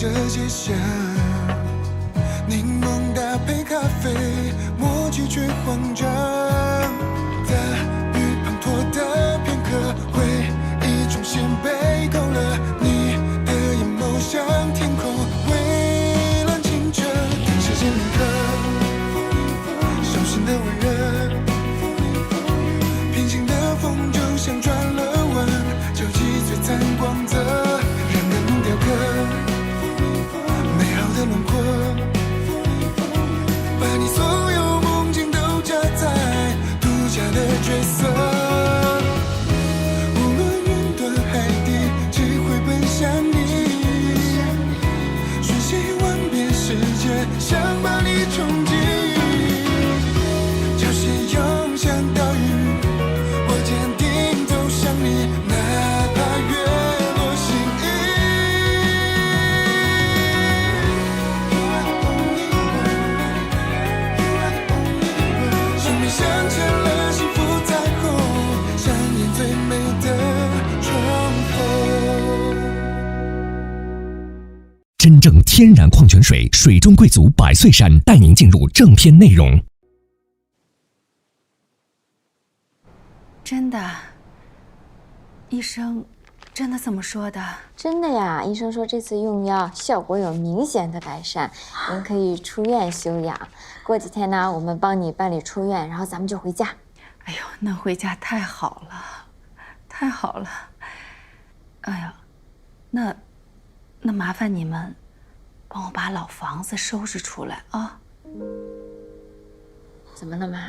着街巷，柠檬搭配咖啡，默契却慌张。大雨滂沱的片刻，回忆重新被勾勒。你的眼眸像天空，蔚蓝清澈。时间铭刻，手心的温热，平行的风就像转了弯，交集璀璨光泽，让感动雕刻美好的轮廓。把你所有梦境都加在独家的角色，无论云端海底，只会奔向你。瞬息万变世界，想把你冲击。潮汐涌向岛屿，我坚定走向你，哪怕月落心意。生命镶嵌了幸福彩虹，上演最美的窗口。真正天然矿泉水，水中贵族百岁山，带您进入正片内容。真的，医生真的这么说的？真的呀，医生说这次用药效果有明显的改善，您可以出院休养。过几天呢，我们帮你办理出院，然后咱们就回家。哎呦，能回家太好了，太好了。哎呀，那麻烦你们帮我把老房子收拾出来啊！怎么了妈？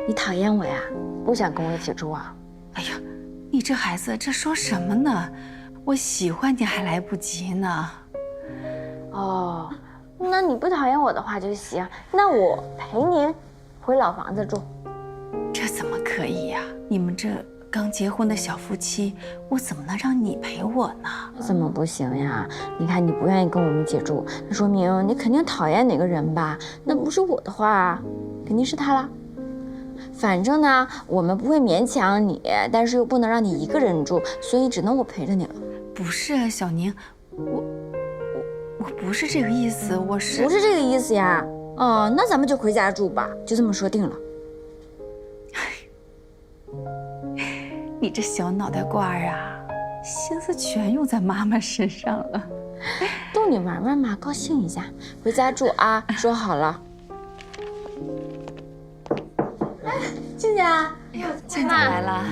你讨厌我呀？不想跟我一起住啊？哎呀，你这孩子这说什么呢？我喜欢你还来不及呢。哦，那你不讨厌我的话就行，那我陪您回老房子住。这怎么可以呀？你们这刚结婚的小夫妻，我怎么能让你陪我呢？怎么不行呀？你看你不愿意跟我们一起住，那说明你肯定讨厌哪个人吧？那不是我的话，肯定是他啦。反正呢，我们不会勉强你，但是又不能让你一个人住，所以只能我陪着你了。不是啊，小宁，我不是这个意思，我是不是这个意思呀？哦，那咱们就回家住吧，就这么说定了。你这小脑袋瓜啊，心思全用在妈妈身上了。逗你玩玩嘛，高兴一下，回家住啊，说好了。静静，哎呦，静静来了。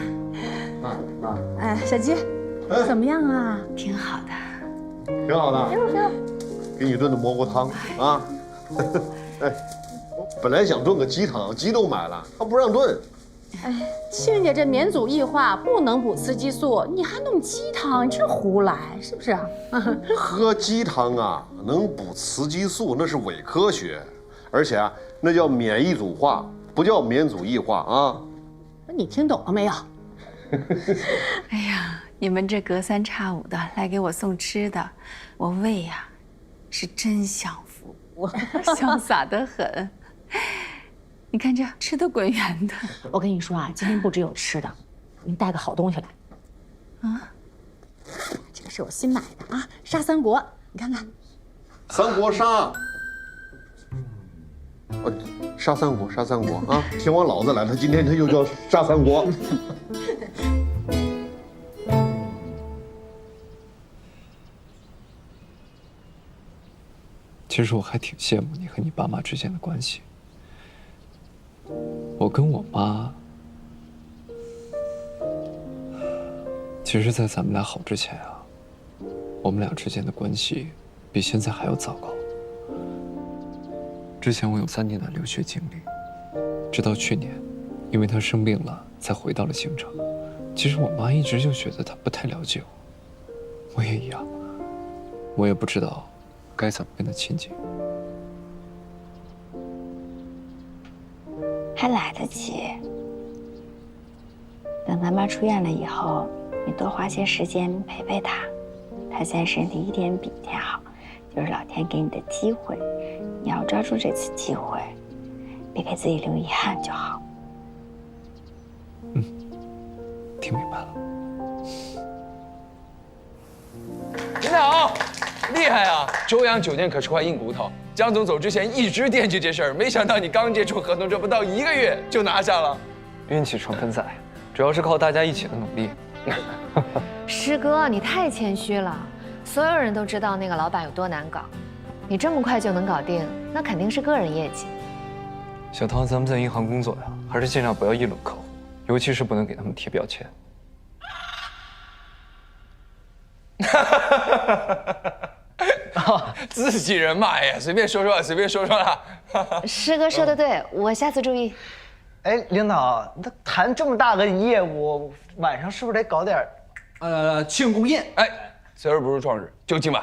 哎，小鸡，怎么样啊？挺好的，挺好的。给你炖的蘑菇汤啊。哎，本来想炖个鸡汤，鸡都买了，他不让炖。哎，亲家这免阻液化，不能补雌激素，你还弄鸡汤，你这胡来是不是啊？喝鸡汤啊，能补雌激素那是伪科学，而且啊，那叫免疫阻化，不叫免阻液化啊。你听懂了没有？哎呀，你们这隔三差五的来给我送吃的，我胃呀是真享福，潇洒得很。你看这吃的滚圆的。我跟你说啊，今天不只有吃的，给你带个好东西来。啊，这个是我新买的啊，沙三国，你看看。三国杀。杀三国，杀三国啊！天王老子来了，今天他又叫杀三国。其实我还挺羡慕你和你爸妈之间的关系。我跟我妈，其实，在咱们俩好之前啊，我们俩之间的关系比现在还要糟糕。之前我有3年的留学经历，直到去年，因为她生病了，才回到了京城。其实我妈一直就觉得她不太了解我，我也一样，我也不知道该怎么跟她亲近。还来得及。等他妈出院了以后，你多花些时间陪陪她。她现在身体一天比一天好，就是老天给你的机会，你要抓住这次机会，别给自己留遗憾就好。听明白了。您好，厉害啊！周洋酒店可是块硬骨头，江总走之前一直惦记这事儿，没想到你刚接触合同这不到1个月就拿下了。运气成分在，主要是靠大家一起的努力。师哥，你太谦虚了，所有人都知道那个老板有多难搞，你这么快就能搞定，那肯定是个人业绩。小唐，咱们在银行工作呀，还是尽量不要议论客户，尤其是不能给他们贴标签。自己人嘛，哎呀，随便说说，随便说说啦。师哥说的对，我下次注意。哎，领导，那谈这么大个业务，晚上是不是得搞点庆功宴？哎，择日不如撞日，就今晚。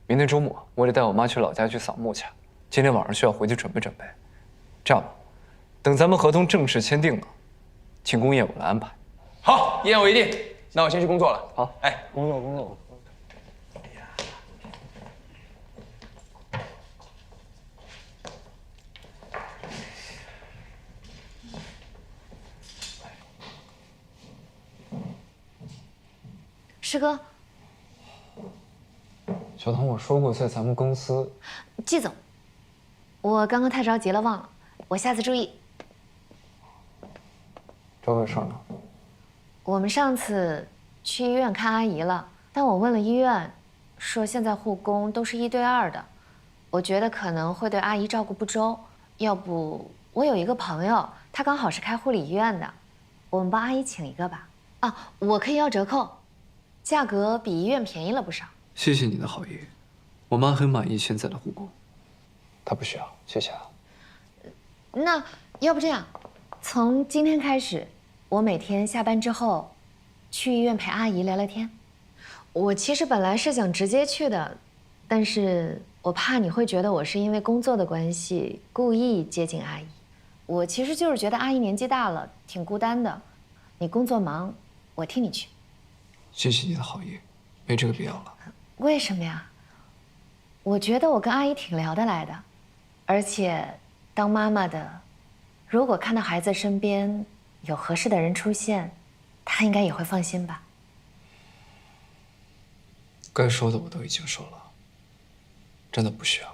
明天周末我得带我妈去老家去扫墓去，今天晚上需要回去准备准备。这样吧，等咱们合同正式签订了，庆功宴我来安排。好，一言为定。那我先去工作了。好，哎，工作。师哥，小唐，我说过在咱们公司。季总，我刚刚太着急了，忘了，我下次注意。找我有事儿呢？我们上次去医院看阿姨了，但我问了医院，说现在护工都是1对2的，我觉得可能会对阿姨照顾不周。要不我有一个朋友，他刚好是开护理医院的，我们帮阿姨请一个吧。啊，我可以要折扣，价格比医院便宜了不少。谢谢你的好意，我妈很满意现在的护工，她不需要，谢谢啊。那要不这样，从今天开始，我每天下班之后，去医院陪阿姨聊聊天。我其实本来是想直接去的，但是我怕你会觉得我是因为工作的关系故意接近阿姨。我其实就是觉得阿姨年纪大了，挺孤单的。你工作忙，我替你去。谢谢你的好意，没这个必要了。为什么呀？我觉得我跟阿姨挺聊得来的，而且当妈妈的，如果看到孩子身边有合适的人出现，她应该也会放心吧。该说的我都已经说了，真的不需要。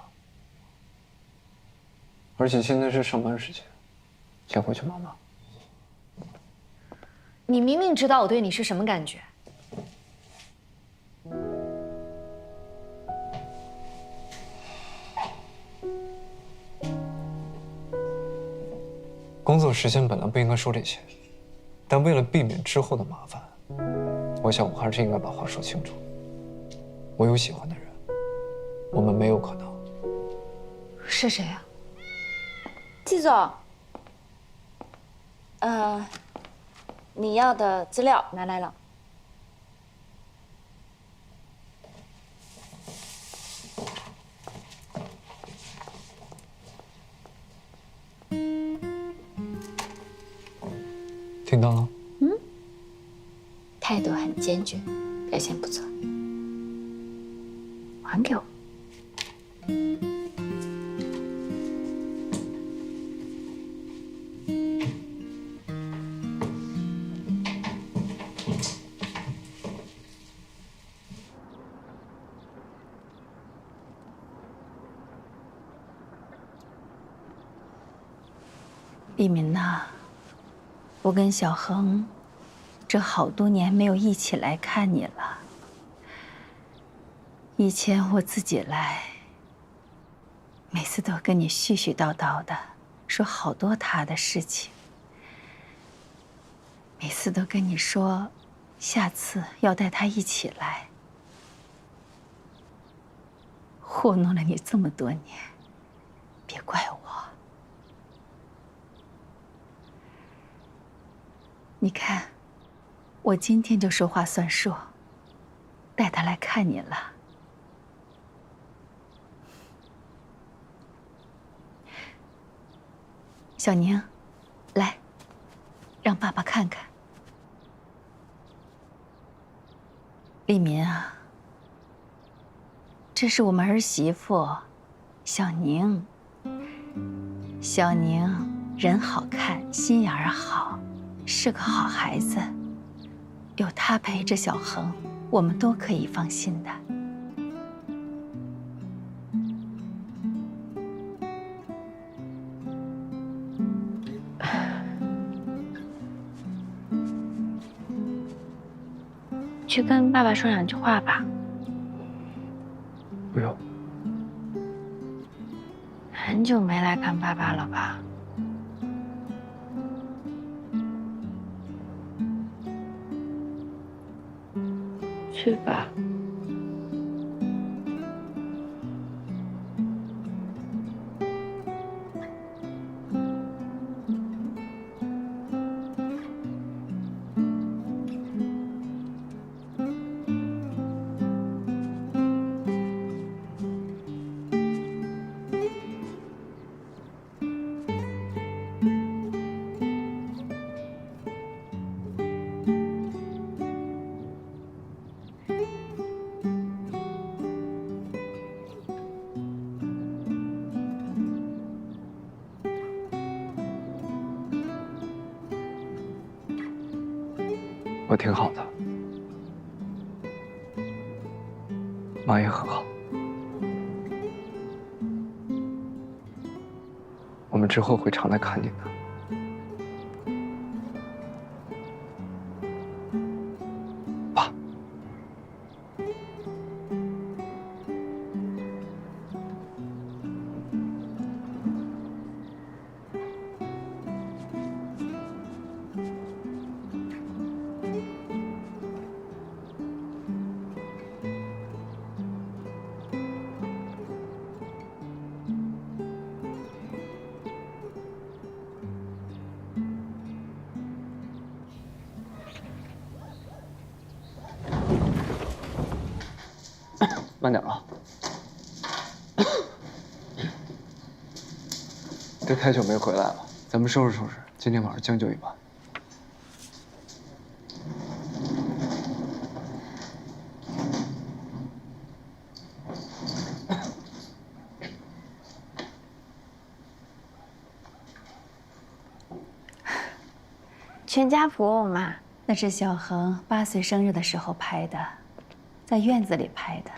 而且现在是上班时间，先回去忙忙。你明明知道我对你是什么感觉。工作时间本来不应该说这些，但为了避免之后的麻烦，我想我还是应该把话说清楚。我有喜欢的人，我们没有可能。是谁啊？季总，你要的资料拿来了。听到了？态度很坚决，表现不错。还给我。李明呐，我跟小恒这好多年没有一起来看你了。以前我自己来，每次都跟你絮絮叨叨的说好多他的事情，每次都跟你说下次要带他一起来，糊弄了你这么多年，别怪我。你看，我今天就说话算数，带他来看你了。小宁，来，让爸爸看看。丽民啊，这是我们儿媳妇，小宁。小宁人好看，心眼儿好。是个好孩子，有他陪着小恒，我们都可以放心的。去跟爸爸说2句话吧。不用。很久没来看爸爸了吧？去吧。我挺好的，妈也很好。我们之后会常来看你的。爸。慢点啊！这太久没回来了，咱们收拾收拾，今天晚上将就一晚。全家福，妈。那是小恒8岁生日的时候拍的，在院子里拍的。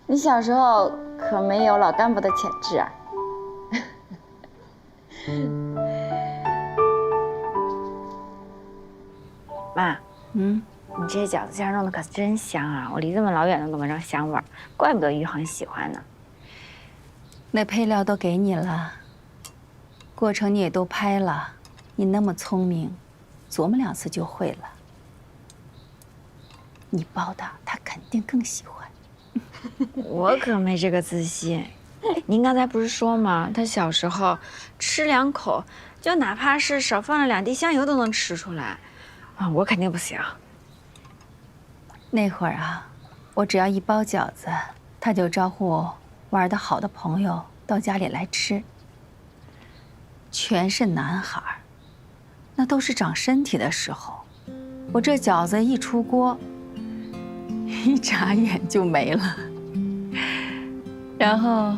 你小时候可没有老干部的潜质啊！妈，你这饺子馅弄得可真香啊！我离这么老远都能闻着香味儿，怪不得于恒喜欢呢。那配料都给你了，过程你也都拍了，你那么聪明，琢磨2次就会了。你包的他肯定更喜欢。我可没这个自信。您刚才不是说吗？他小时候吃2口，就哪怕是少放了2滴香油都能吃出来。啊，我肯定不行。那会儿啊，我只要一包饺子，他就招呼玩得好的朋友到家里来吃。全是男孩，那都是长身体的时候。我这饺子一出锅，一眨眼就没了。然后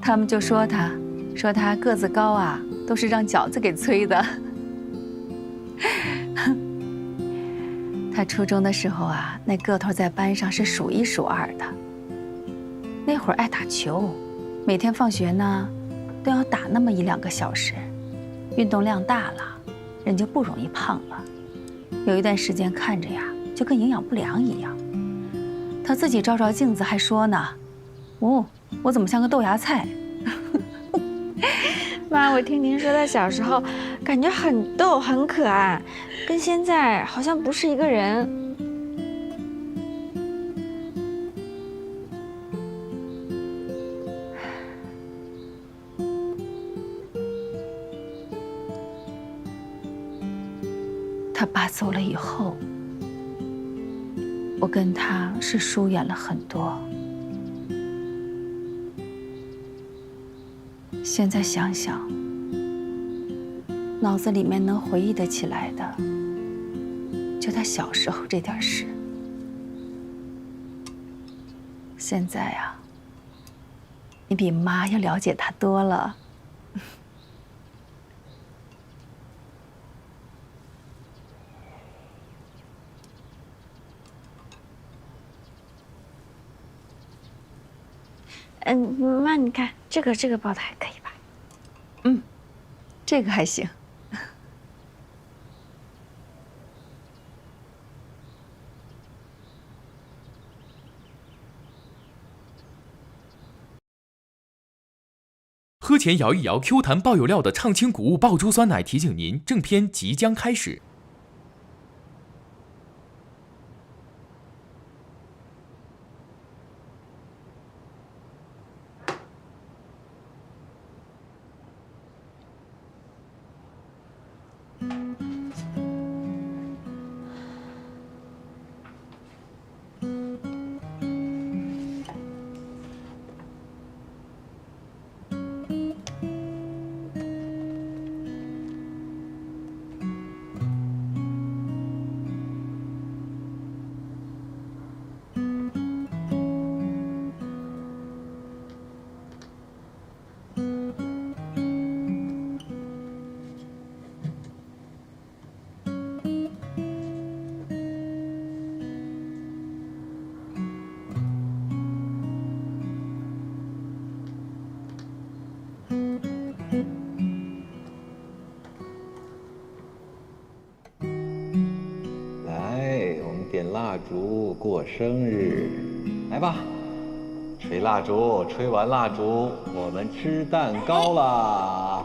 他们就说他个子高啊，都是让饺子给催的。他初中的时候啊，那个头在班上是数1数2的。那会儿爱打球，每天放学呢，都要打那么1、2个小时，运动量大了，人就不容易胖了。有一段时间看着呀，就跟营养不良一样。他自己照照镜子还说呢：“哦，我怎么像个豆芽菜？”妈，我听您说他小时候感觉很逗很可爱，跟现在好像不是一个人。他爸走了以后，我跟他是疏远了很多。现在想想，脑子里面能回忆得起来的，就他小时候这点事。现在啊，你比妈要了解他多了。妈，你看这个包的还可以吧？这个还行。喝前摇一摇 Q 弹爆有料的畅清谷物爆珠酸奶提醒您，正片即将开始。点蜡烛过生日，来吧，吹蜡烛，吹完蜡烛，我们吃蛋糕啦！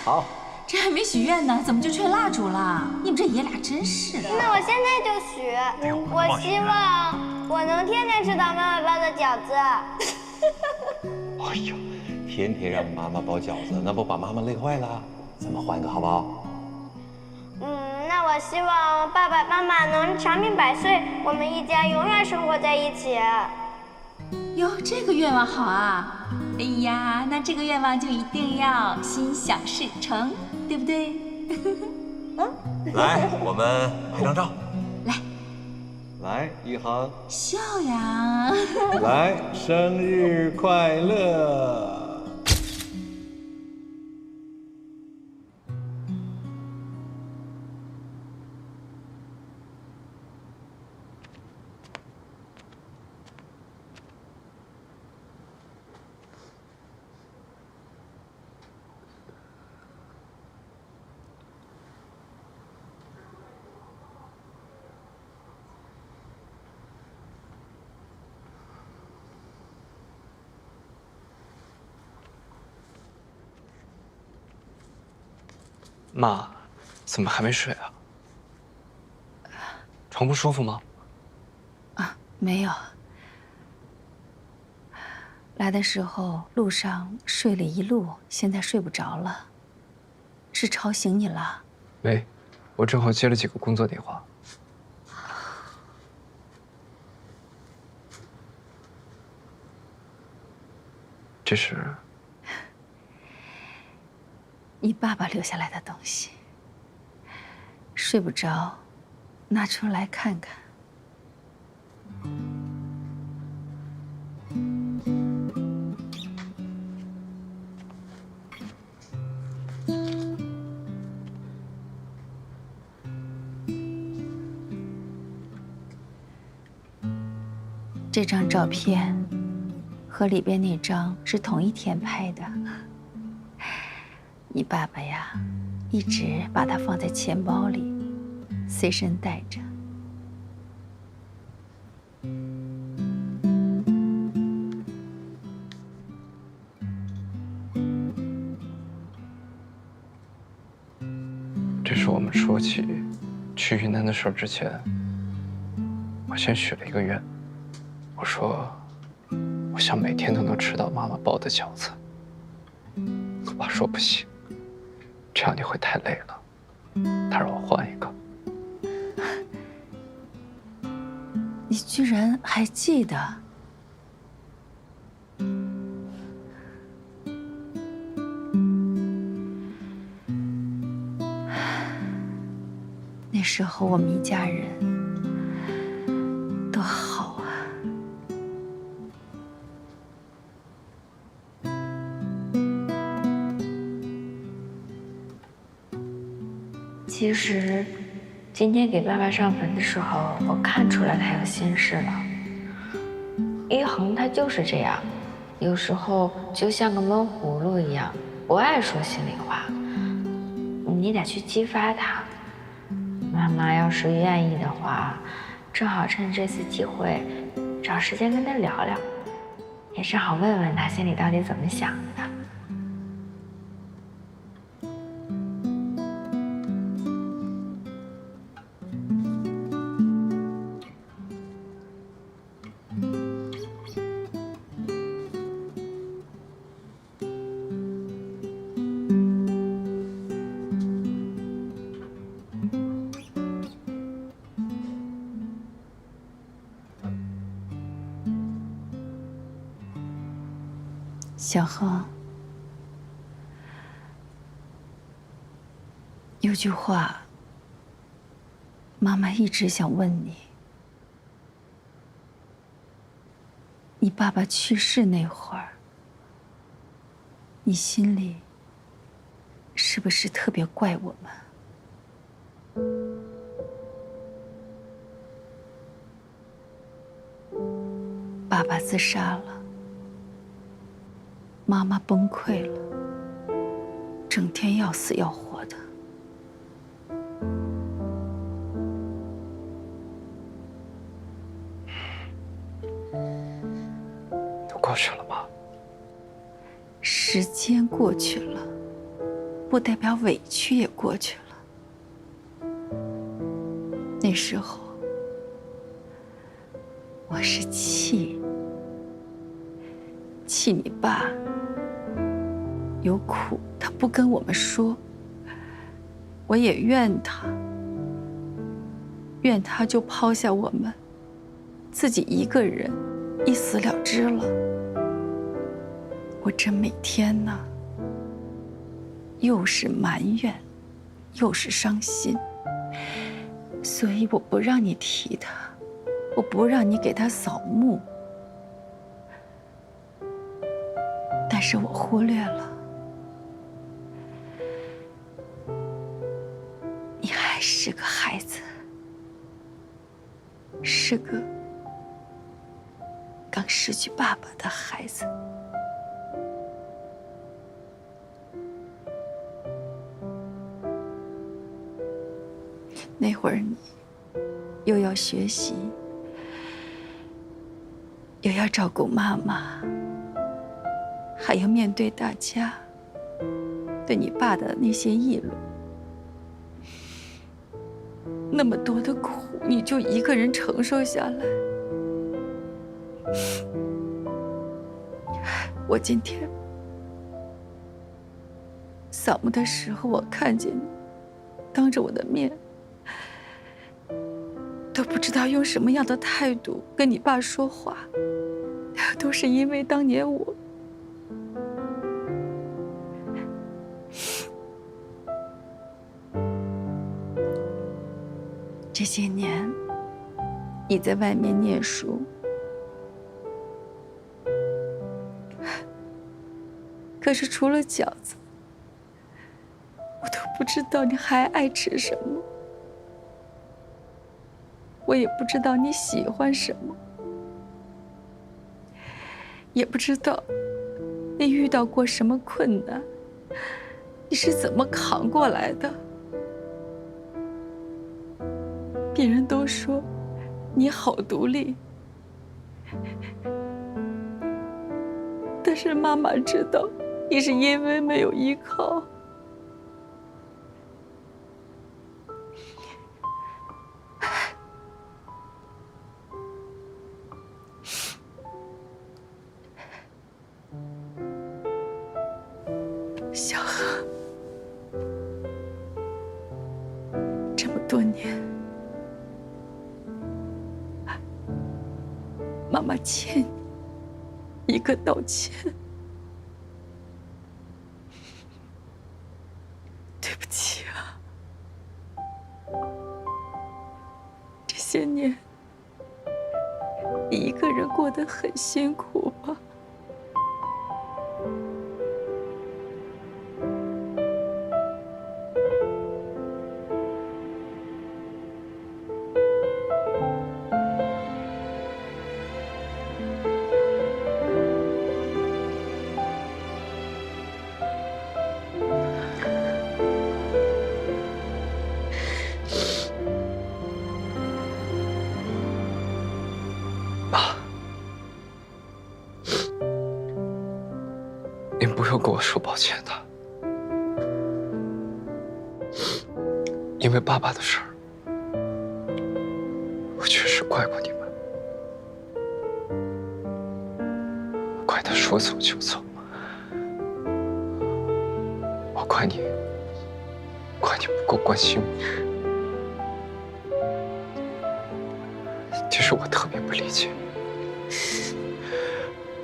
好，这还没许愿呢，怎么就吹蜡烛了？你们这爷俩真是的。那我现在就许，我希望我能天天吃到妈妈包的饺子。哎呦，天天让妈妈包饺子，那不把妈妈累坏了？咱们换一个好不好？那我希望爸爸妈妈能长命百岁，我们一家永远生活在一起。哟，这个愿望好啊！哎呀，那这个愿望就一定要心想事成，对不对？来，我们拍张照。来，来，一航，笑呀！来，生日快乐！妈，怎么还没睡啊？床不舒服吗？啊，没有。来的时候路上睡了一路，现在睡不着了。是吵醒你了？没，我正好接了几个工作电话。这是你爸爸留下来的东西。睡不着，拿出来看看。这张照片和里边那张是同一天拍的。你爸爸呀，一直把它放在钱包里，随身带着。这是我们说起去云南的事儿之前，我先许了一个愿，我说我想每天都能吃到妈妈包的饺子。我爸说不行，这样你会太累了，他让我换一个。你居然还记得？那时候我们一家人多好啊！其实，今天给爸爸上坟的时候，我看出来他有心事了。一恒他就是这样，有时候就像个闷葫芦一样，不爱说心里话。你得去激发他。妈妈要是愿意的话，正好趁这次机会，找时间跟他聊聊，也正好问问他心里到底怎么想的。小恒，有句话，妈妈一直想问你：你爸爸去世那会儿，你心里是不是特别怪我们？爸爸自杀了。妈妈崩溃了，整天要死要活的。都过去了吗？时间过去了，不代表委屈也过去了。那时候，我是气你爸。有苦他不跟我们说，我也怨他就抛下我们，自己一个人一死了之了。我这每天呢，又是埋怨，又是伤心，所以我不让你提他，我不让你给他扫墓，但是我忽略了。是个孩子，是个刚失去爸爸的孩子。那会儿你又要学习，又要照顾妈妈，还要面对大家对你爸的那些议论。那么多的苦，你就一个人承受下来。我今天扫墓的时候，我看见你，当着我的面，都不知道用什么样的态度跟你爸说话，都是因为当年我。这些年，你在外面念书，可是除了饺子，我都不知道你还爱吃什么，我也不知道你喜欢什么，也不知道你遇到过什么困难，你是怎么扛过来的。别人都说你好独立，但是妈妈知道你是因为没有依靠。小何，这么多年，妈妈欠你一个道歉。对不起啊，这些年你一个人过得很辛苦吧？不用跟我说抱歉的，因为爸爸的事儿，我确实怪过你们，怪他说走就走，我怪你不够关心我。其实我特别不理解，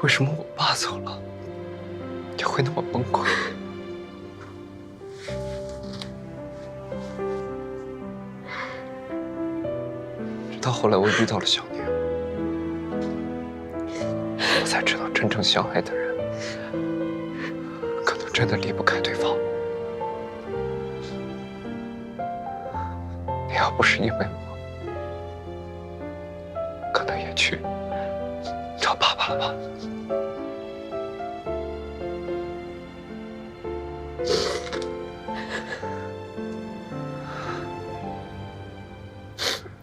为什么我爸走了，你会那么崩溃？直到后来我遇到了小宁，我才知道真正相爱的人，可能真的离不开对方。你要不是因为我，可能也去找爸爸了吧。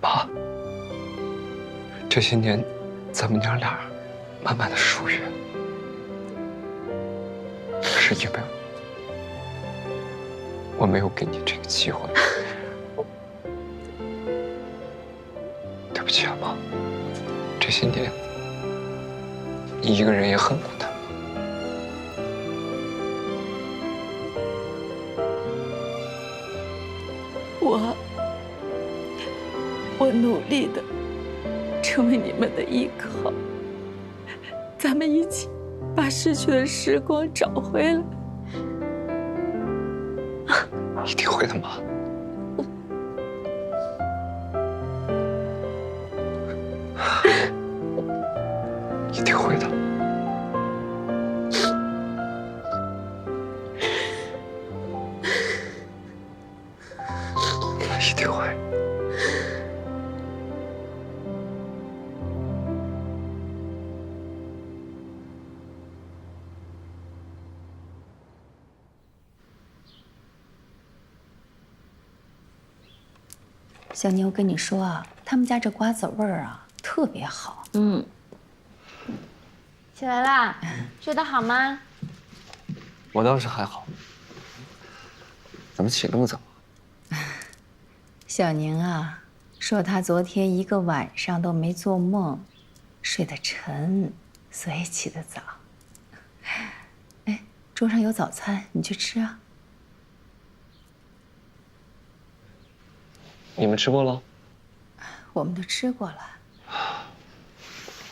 爸，这些年咱们娘俩慢慢的疏远，是因为我没有给你这个机会。对不起啊，妈，这些年你一个人也很孤单。我努力的成为你们的依靠，咱们一起把逝去的时光找回来。一定会的，妈。一定会的。一定会。小妞跟你说啊，他们家这瓜子味儿啊特别好。起来啦，睡得好吗？我倒是还好。怎么起那么早？小宁啊，说她昨天一个晚上都没做梦，睡得沉，所以起得早。哎，桌上有早餐，你去吃啊。你们吃过了？我们都吃过了。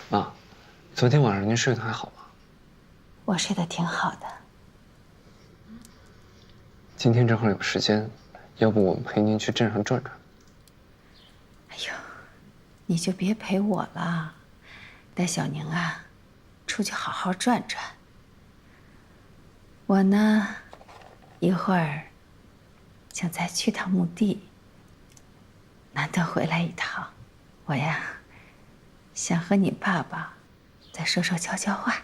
妈，昨天晚上您睡得还好吗？我睡得挺好的。今天正好有时间，要不我们陪您去镇上转转？哎呦，你就别陪我了，带小宁啊，出去好好转转。我呢，一会儿想再去趟墓地。难得回来一趟，我呀，想和你爸爸再说说悄悄话。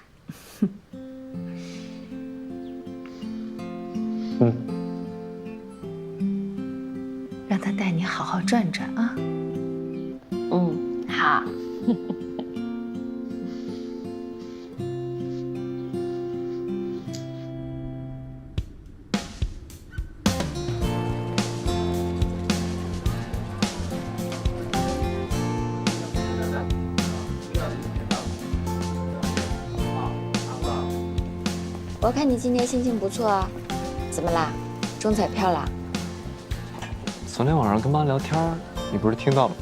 让他带你好好转转啊。好。我看你今天心情不错啊，怎么啦？中彩票啦？昨天晚上跟妈聊天，你不是听到了吗？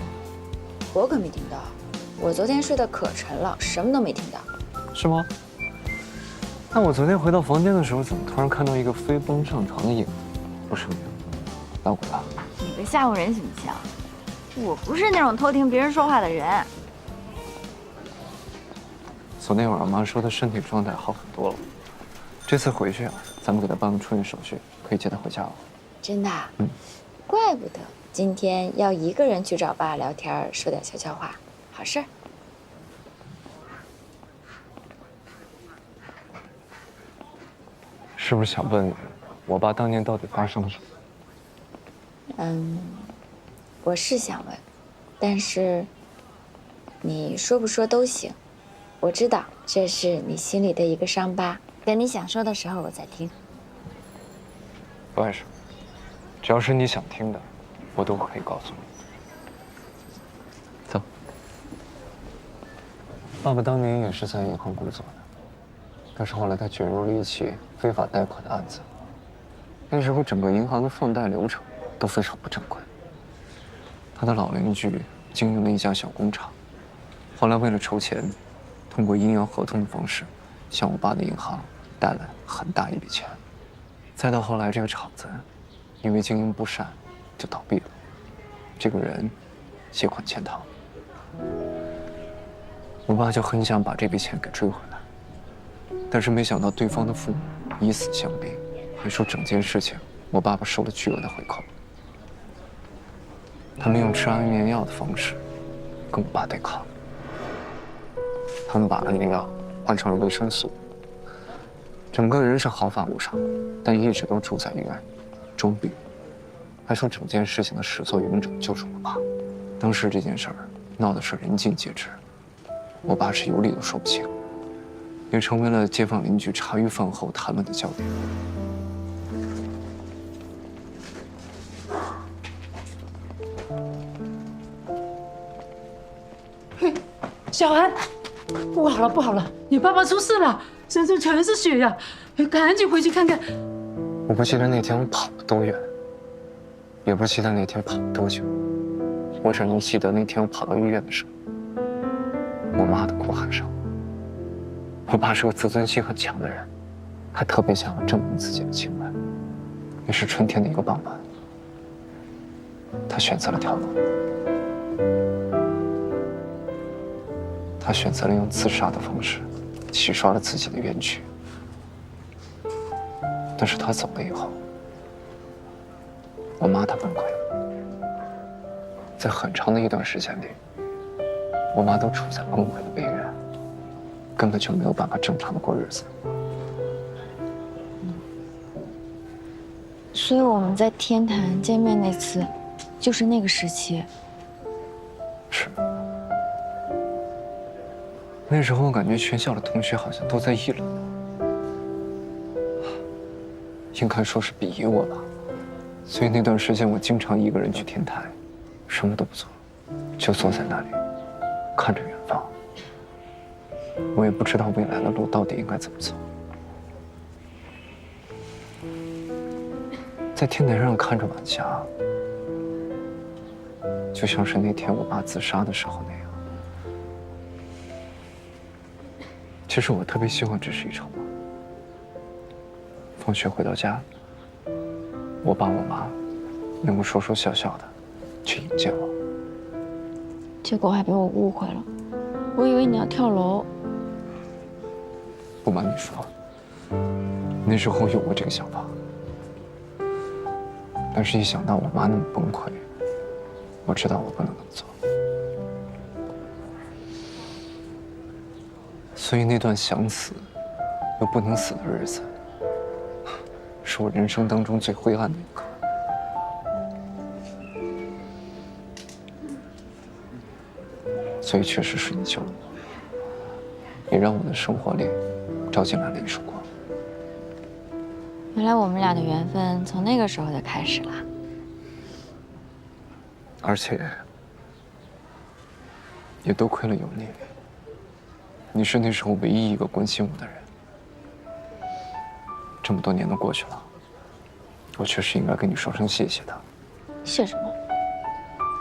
我可没听到，我昨天睡得可沉了，什么都没听到。是吗？那我昨天回到房间的时候，怎么突然看到一个飞奔上床的影子？不是你，那我吧？你别吓唬人行不行？我不是那种偷听别人说话的人。昨天晚上妈说她身体状态好很多了。这次回去啊，咱们给他办个出院手续，可以接他回家了。真的？怪不得今天要一个人去找爸聊天，说点悄悄话，好事。是不是想问，我爸当年到底发生了什么？我是想问，但是你说不说都行。我知道这是你心里的一个伤疤。等你想说的时候我再听。不碍事，只要是你想听的，我都可以告诉你。走。爸爸当年也是在银行工作的，但是后来他卷入了一起非法贷款的案子。那时候整个银行的放贷流程都非常不正规。他的老邻居经营了一家小工厂，后来为了筹钱，通过阴阳合同的方式，向我爸的银行贷了很大一笔钱。再到后来，这个厂子因为经营不善，就倒闭了。这个人携款潜逃，我爸就很想把这笔钱给追回来，但是没想到对方的父母以死相逼，还说整件事情我爸爸收了巨额的回扣。他们用吃安眠药的方式跟我爸对抗，他们把安眠药换成了维生素。整个人是毫发无伤，但一直都住在医院装病，还说整件事情的始作俑者就是我爸。当时这件事儿闹的是人尽皆知，我爸是有理都说不清，也成为了街坊邻居茶余饭后谈论的焦点。小韩，不好了，不好了，你爸爸出事了，身上全是血呀！赶紧回去看看。我不记得那天我跑了多远，也不记得那天跑了多久，我只能记得那天我跑到医院的时候，我妈的哭喊声。我爸是个自尊心很强的人，还特别想要证明自己的清白。于是春天的一个傍晚，他选择了跳楼。他选择了用自杀的方式，洗刷了自己的冤屈。但是他走了以后，我妈她崩溃了。在很长的一段时间里，我妈都处在崩溃的边缘，根本就没有办法正常的过日子。所以我们在天坛见面那次，就是那个时期。是。那时候我感觉全校的同学好像都在议论，应该说是鄙夷我吧。所以那段时间我经常一个人去天台，什么都不做，就坐在那里，看着远方。我也不知道未来的路到底应该怎么走。在天台上看着晚霞，就像是那天我爸自杀的时候那样。其实我特别希望这是一场梦。放学回到家，我爸我妈能够说说笑笑的去迎接我。结果还被我误会了，我以为你要跳楼。不瞒你说，那时候有过这个想法，但是一想到我妈那么崩溃，我知道我不能那么做。所以那段想死又不能死的日子，是我人生当中最灰暗的一刻。所以确实是你救了我，也让我的生活里照进来了一束光。原来我们俩的缘分从那个时候就开始了。而且也多亏了有你。你是那时候唯一一个关心我的人。这么多年都过去了，我确实应该跟你说声谢谢的。谢什么？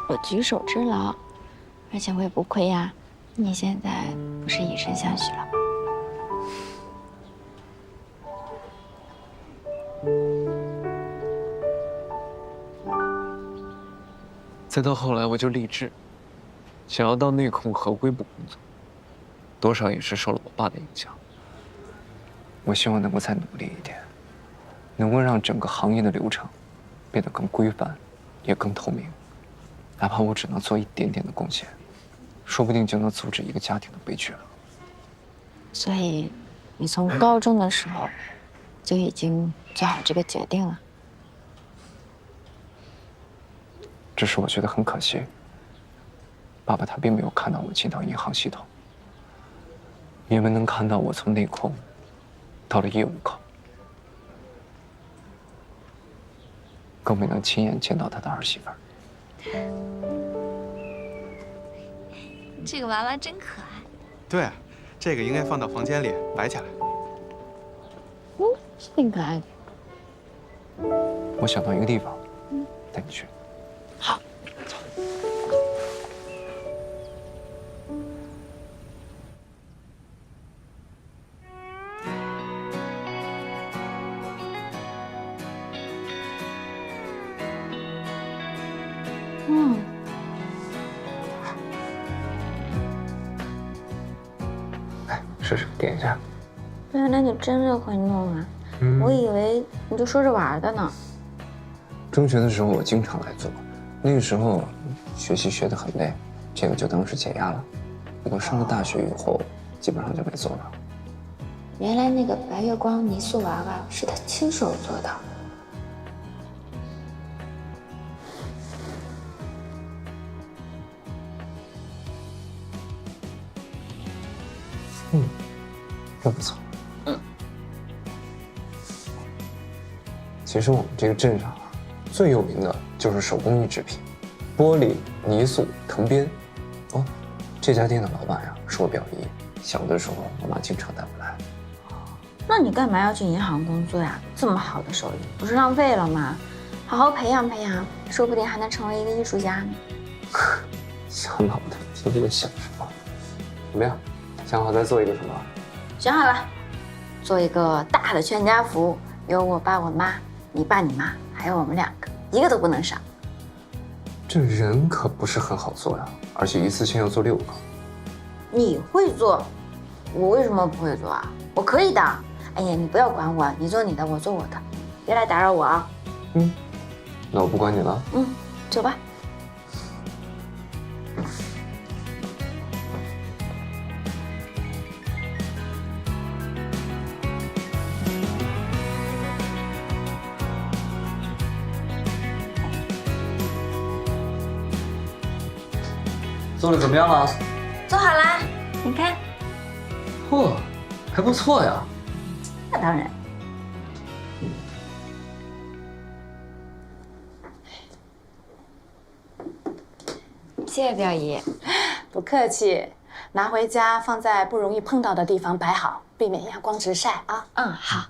我举手之劳，而且我也不亏呀。你现在不是以身相许了吗？再到后来，我就立志，想要到内控合规部工作，多少也是受了我爸的影响。我希望能够再努力一点，能够让整个行业的流程变得更规范，也更透明。哪怕我只能做一点点的贡献，说不定就能阻止一个家庭的悲剧了。所以，你从高中的时候就已经做好这个决定了。只是我觉得很可惜，爸爸他并没有看到我进到银行系统，也没能看到我从内控到了业务口，更没能亲眼见到他的儿媳妇儿。这个娃娃真可爱。对，这个应该放到房间里摆起来。是挺可爱的。我想到一个地方，带你去。好。试试点一下。原来你真的会弄啊！我以为你就说着玩的呢。中学的时候我经常来做，那个时候学习学得很累，这个就当是解压了。不过上了大学以后，基本上就没做了。原来那个白月光泥塑娃娃是他亲手做的。真不错。其实我们这个镇上啊，最有名的就是手工艺制品，玻璃、泥塑、藤编。哦，这家店的老板呀是我表姨，小的时候我妈经常带我来。那你干嘛要去银行工作呀？这么好的手艺，不是浪费了吗？好好培养培养，说不定还能成为一个艺术家呢。小脑袋听这个想什么？怎么样？想好再做一个什么？想好了，做一个大的全家福，有我爸我妈，你爸你妈，还有我们2个，一个都不能少。这人可不是很好做呀，而且一次性要做6个。你会做，我为什么不会做啊？我可以的。哎呀，你不要管我，你做你的，我做我的，别来打扰我啊。那我不管你了。走吧。做的怎么样了？做好啦，你看。嚯，还不错呀。那当然。谢谢表姨。不客气，拿回家放在不容易碰到的地方摆好，避免阳光直晒啊。好。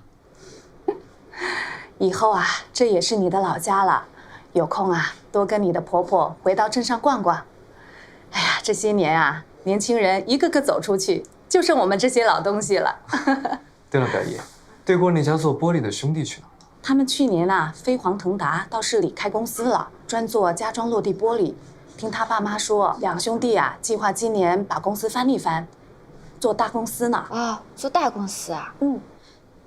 以后啊，这也是你的老家了，有空啊，多跟你的婆婆回到镇上逛逛。哎呀，这些年啊，年轻人一个个走出去，就剩我们这些老东西了。对了，表姨，对过那家做玻璃的兄弟去哪儿了？他们去年啊，飞黄腾达到市里开公司了，专做家装落地玻璃。听他爸妈说，2兄弟啊，计划今年把公司翻一翻，做大公司呢。啊，做大公司啊？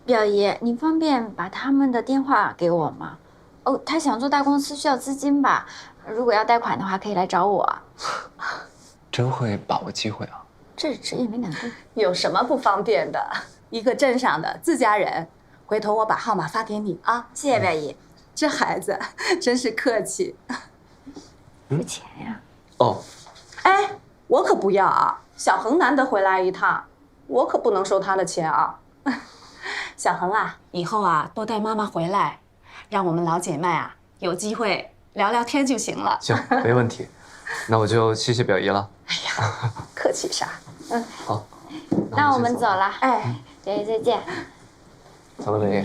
表姨，你方便把他们的电话给我吗？哦，他想做大公司需要资金吧？如果要贷款的话，可以来找我。真会把握机会啊！这是职业敏感度。有什么不方便的？一个镇上的自家人，回头我把号码发给你啊。谢谢表姨。这孩子真是客气。付钱呀？哦。哎，我可不要啊！小恒难得回来一趟，我可不能收他的钱啊。小恒啊，以后啊多带妈妈回来，让我们老姐妹啊有机会聊聊天就行了。行，没问题。那我就谢谢表姨了。哎呀，客气啥？好，那我们走了。哎，表姨再见。走了，表姨。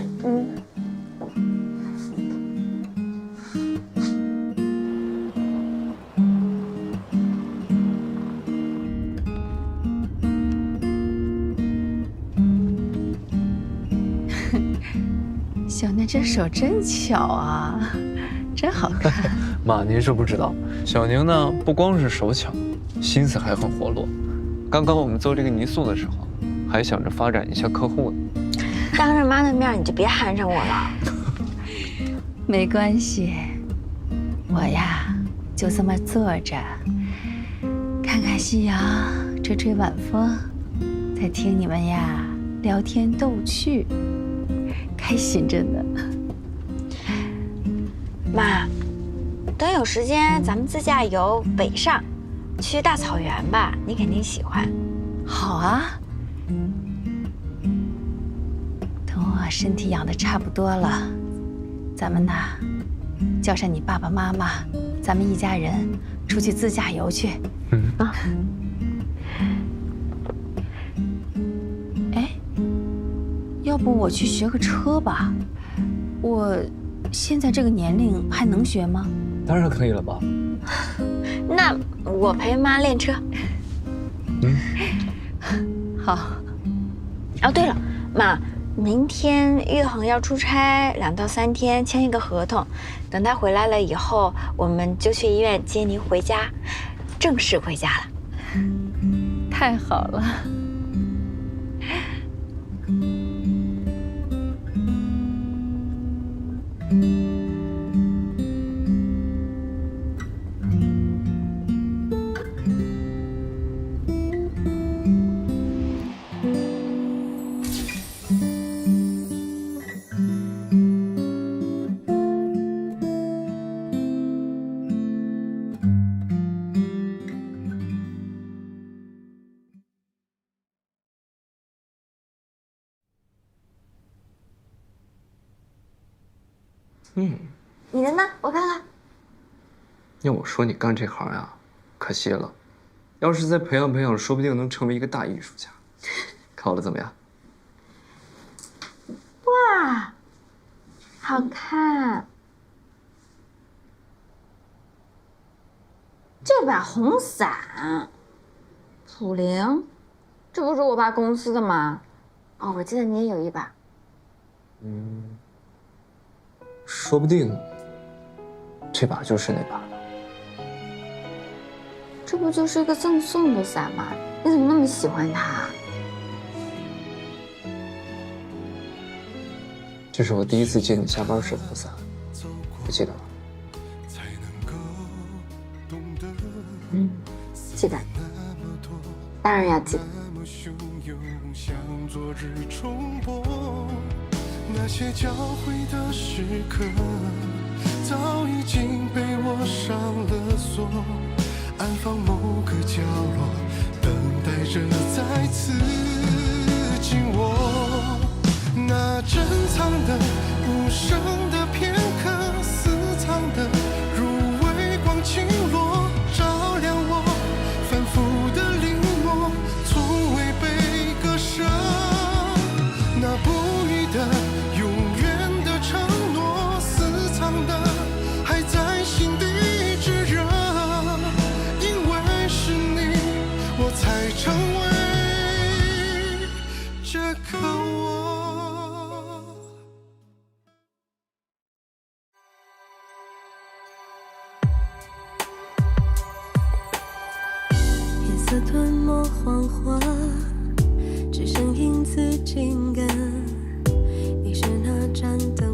小嫩这手真巧啊，真好看。妈，您是不知道，小宁呢不光是手巧，心思还很活络。刚刚我们做这个泥塑的时候，还想着发展一下客户呢。当着妈的面你就别寒碜我了。没关系，我呀就这么坐着，看看夕阳，吹吹晚风，再听你们呀聊天逗趣，开心着呢。妈，等有时间咱们自驾游北上，去大草原吧，你肯定喜欢。好啊。身体养得差不多了，咱们呐，叫上你爸爸妈妈，咱们一家人出去自驾游去。啊。哎，要不我去学个车吧？我现在这个年龄还能学吗？当然可以了吧。那我陪妈练车。好。哦，对了，妈，明天玉恒要出差2到3天，签一个合同。等他回来了以后，我们就去医院接您回家，正式回家了。太好了。你的呢？我看看。要我说，你干这行呀，可惜了。要是再培养培养，说不定能成为一个大艺术家。看我的怎么样？哇，好看！这把红伞，普灵，这不是我爸公司的吗？哦，我记得你也有一把。说不定这把就是那把呢。这不就是一个赠送的伞吗？你怎么那么喜欢它？这是我第一次接你下班时的伞，你记得吗？记得，当然要记得。那些交汇的时刻，早已经被我上了锁，安放某个角落，等待着再次紧握。那珍藏的、无声的片刻，私藏的如微光倾落，照亮我反复的临摹，从未被割舍。那不语的、永远的承诺，私藏的还在心底炙热，因为是你，我才成为这个我。夜色吞没黄花，只剩影子紧跟，你是那盏灯。